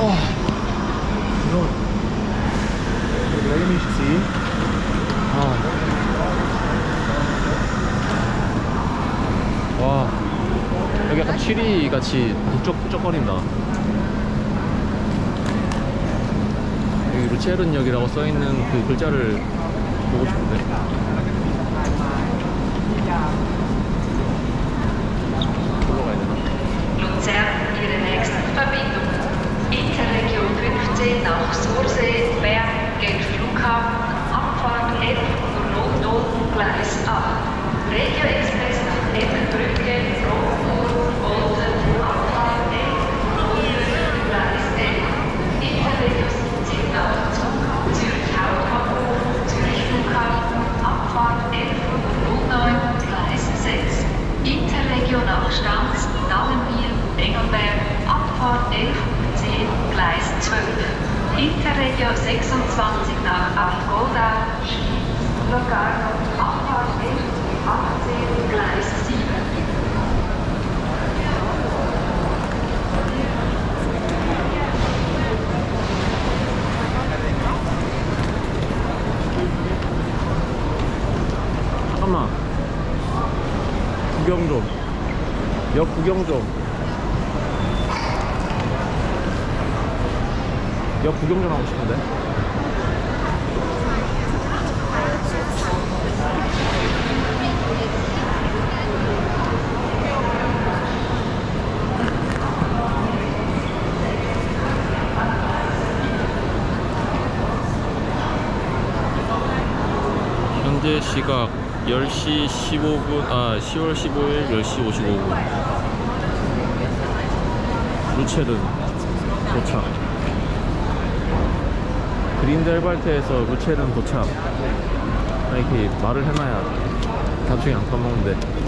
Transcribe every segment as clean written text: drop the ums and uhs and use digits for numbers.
이런. Let me see. 와, 여기 약간 취리 같이 북적북적거린다. 여기 루체른역이라고 써있는 그 글자를 보고 싶은데. 걸로 가야 되나? Luzern, Ihre nächste Verbindung. Interregion 15 nach Sursee, Bern, Genf Flughafen, Abfahrt 11:00, Gleis 8. Regio Express nach Emmenbrücke, Rotenburg, Olten, Abfahrt 11:00, Gleis 11. Interregio 17 nach Zug, Zürich Hauptbahnhof, Zürich Flughafen, Abfahrt 11:09, Gleis 6. Interregio nach Stans, Dallenwil, Engelberg, Abfahrt 11:10, Gleis 12. Interregio 26 nach Altgoldau, Locarno, Abfahrt 11:18, Gleis 7. 잠깐만. 구경 좀. 역 구경 좀. 역 구경 좀 하고 싶은데. 현재 시각 10시 15분, 10월 15일 10시 55분. 루체른 도착. 그린델발트에서 루체른 도착. 이렇게 말을 해놔야 나중에 안 까먹는데.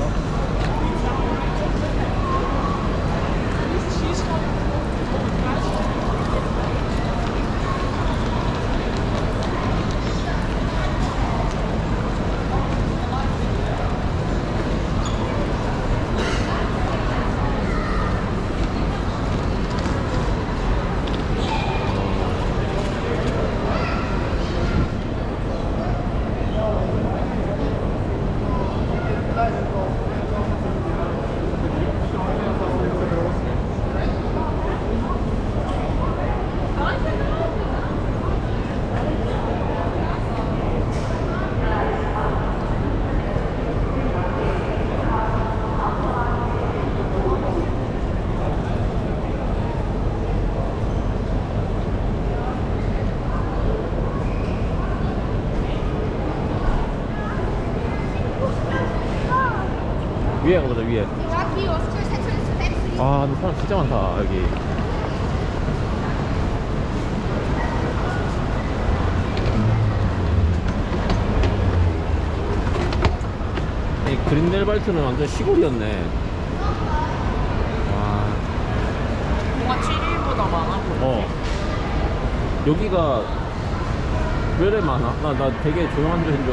위에 가보자, 위에. 아, 근데 사람 진짜 많다, 여기. 이 그린델발트는 완전 시골이었네. 와. 뭔가 7일보다 많아 보여. 여기가 왜 이래 많아? 나 되게 조용한 데인 줄